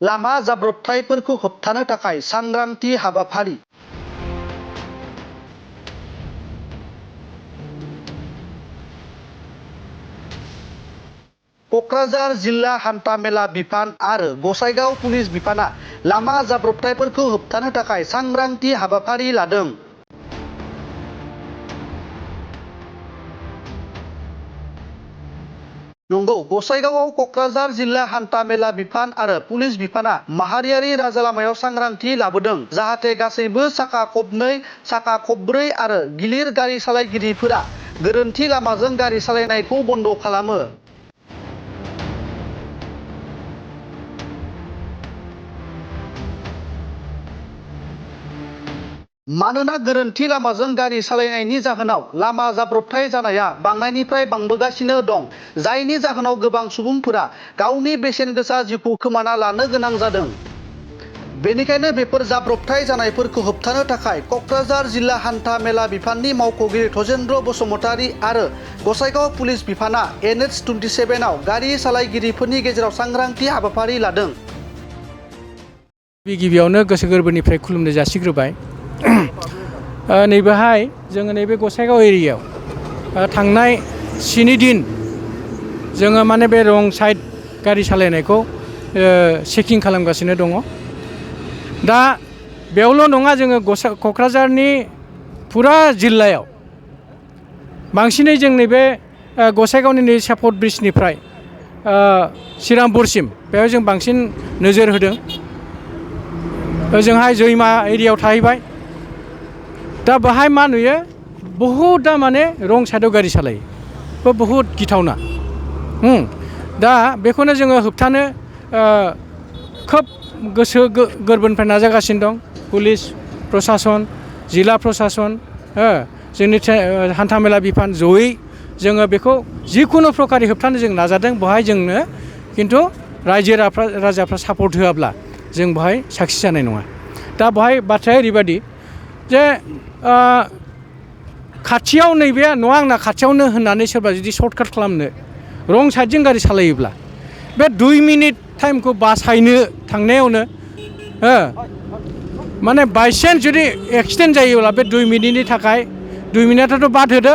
लामा जाब्रबथायफोरखौ होबथानो थाखाय सांग्रांथि हाबाफारि। क'क्राझार जिल्ला हान्था-मेला बिफान आरो गसाइगाव पुलिस बिफाना लामा जाब्रबथायफोरखौ होबथानो थाखाय सांग्रांथि हाबाफारि लादों। नंगौ, गसाइगावआव क'क्राझार जिल्ला हान्था-मेला बिफान आरो पुलिस बिफाना माहारियारि राजालामायाव सांग्रांथि लाबोदों जाहाथे गासैबो साखा खबनै, साखा खबब्रै आरो गिलिर गारि सालायगिरिफोरा गोरोन्थि लामाजों गारि सालायनायखौ बन्द खालामो। मानोना गोरोन्थि लामाजों गारि सालायनायनि जाहोनाव लामा जाब्रबथाय जानाया बांनायनिफ्राय बांबोगासिनो दं, जायनि जाहोनाव गोबां सुबुंफोरा गावनि बेसेन गोसा जिउखौ खोमाना लानो गोनां जादों। बेनिखायनो बेफोर जाब्रबथाय जानायफोरखौ होबथानो थाखाय क'क्राझार जिल्ला हान्था मेला बिफाननि मावख'गिरि थजेन्द्र बसुमतारी आरो गसाइगाव पुलिस बिफाना NH-27 आव गारि सालायगिरिफोरनि गेजेराव सांग्रांथि हाबाफारि लादों। गिबियावनो गोसो गोरबोनिफ्राय खुलुमनाय जासिग्रोबाय। नैबेहाय जोङो नैबे गसाइगाव एरियायाव थांनाय 7 दिन जोङो माने बे रं साइड गारि सालायनायखौ चेकिं खालामगासिनो दङ। दा बेयावल' नङा, जोङो क'क्राझारनि फुरा जिल्लायाव बांसिनै जों नैबे गसाइगावनि नै सापर्ट ब्रिजनिफ्राय श्रीरामपुरसिम बेयाव जों बांसिन नोजोर होदों। ओजोंहाय जैमा एरियायाव थाहैबाय। दा बाहाय मा नुयो, बहुदा माने रं साइडआव गारि सालायो, बहुद गिथावना। दा बेखौनो जोङो होबथानो खोब गोसो गोरबोनिफ्राय नाजागासिनो दं। पुलिस प्रसासन, जिल्ला प्रसासन, जोंनि हान्थामेला बिफान जयै जोङो बेखौ जिखुनु प्रकारै होबथानो जों नाजादों। बेवहाय जोंनो खिन्थु रायजो राजाफ्रा सापर्ट होआब्ला जों बेवहाय साक्सेस जानाय नङा। दा बेवहाय बाथ्राया ओरैबायदि जे खाथियाव नैबे नङा आंना खाथियावनो होननानै सोरबा जुदि सर्टकाट खालामनो रं साइडजों गारि सालायोब्ला बे 2 मिनिट टाइमखौ बासायनो थांनायावनो माने बायचान्स जुदि एक्सिडेन्ट जायोब्ला बे 2 मिनिटनि थाखाय 2 मिनिटआथ' बाद होदो,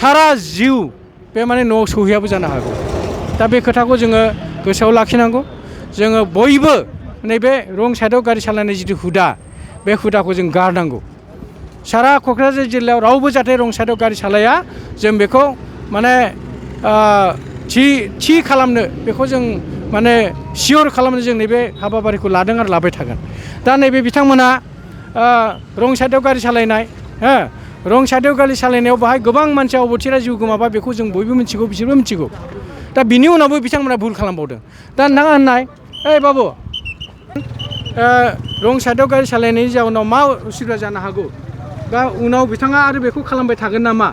सारा जिउ बे माने न'आव सौहैयाबो जानो हागौ। दा बे खोथाखौ जोङो गोसोआव लाखिनांगौ। जोङो बयबो नैबे रं साइडआव गारि सालायनाय जिथु हुदा, बे हुदाखौ जों गारनांगौ। सारा क'क्राझार जिल्लायाव रावबो जाहाथे रं साइडआव गारि सालाया, जों बेखौ माने थि खालामनो, बेखौ जों माने सियर खालामनो जों नैबे हाबाफारिखौ लादों आरो लाबाय थागोन। दा नैबे बिथांमोना रं साइडआव गारि सालायनाय, रं साइडआव गारि सालायनायाव बाहाय गोबां मानसिया अबथिरा जिउ गोमाबाय, बेखौ जों बयबो मिथिगौ, बिसोरबो मिथिगौ। दा बिनि उनावबो बिथांमोना भुल खालामबावदों। दा नोंथाङा होननाय, ओइ बाबु, रं साइडआव गारि सालायनायनि जाउनाव मा उसुबिदा जानो हागौ, दा उनाव बिथाङा आरो बेखौ खालामबाय थागोन नामा?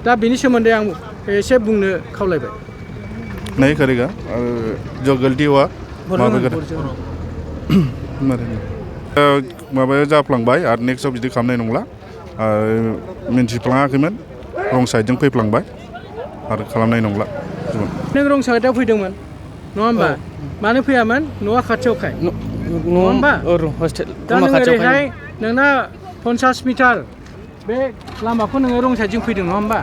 दा बेनि सोमोन्दै आं एसे बुंनो खावलायबाय। नहीं करेगा, जो गलती हुआ माबाया जाफ्लांबाय आरो नेक्स्टआव बिदि खालामनाय नंला। मिन्थिफ्लाङाखैमोन, रं साइडजों फैफ्लांबाय आरो खालामनाय नंला। नों रं साइडआव फैदोंमोन नङा होमबा? मानो फैयामोन? न'आ खाथियावखाय नङा होमबा? दा नों ओरैहाय नोंना 50 मिटार बे लामाखौ नोङो रं साइडजों फैदों नङा होमबा?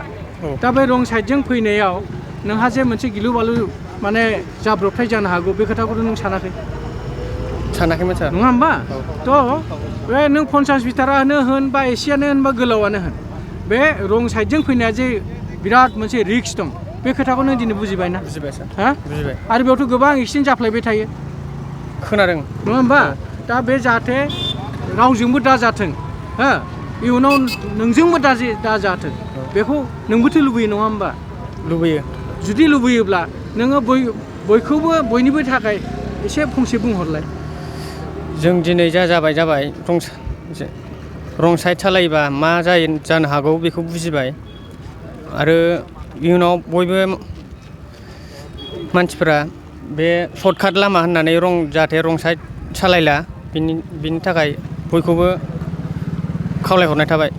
दा बे रं साइडजों फैनायाव नोंहा जे मोनसे गिलु बालु माने जाब्रबथाय जानो हागौ, बे खोथाखौथ' नों सानाखै? सानाखैमोन सार। नङा होमबा? थ' बे नों 50 मिटारानो होन बा एसेयानो होन बा गोलावानो होन, बे रं साइडजों फैनाया जे बिराद मोनसे रिक्स दं, बे खोथाखौ नों दिनै बुजिबाय ना? बुजिबाय सार। बुजिबाय। आरो बेयावथ' गोबां एक्सिडेन्ट जाफ्लायबाय थायो, खोनादों नङा होमबा? दा बे जाहाथे रावजोंबो दाजाथों, इयुनाव नोंजोंबो दाजाथों, बेखौ नोंबोथ' लुबैयो नङा होमबा? लुबैयो। जुदि लुबैयोब्ला नोङो बयखौबो बयनिबो थाखाय एसे फंसे बुंहरलाय। जों दिनै जाबाय रं साइड सालायोबा मा जानो हागौ बेखौ बुजिबाय। आरो इयुनाव बयबो मानसिफोरा बे सर्टकाट लामा होननानै जाहाथे रं साइड सालायला, बिनि थाखाय बयखौबो खावलायहरनाय थाबाय।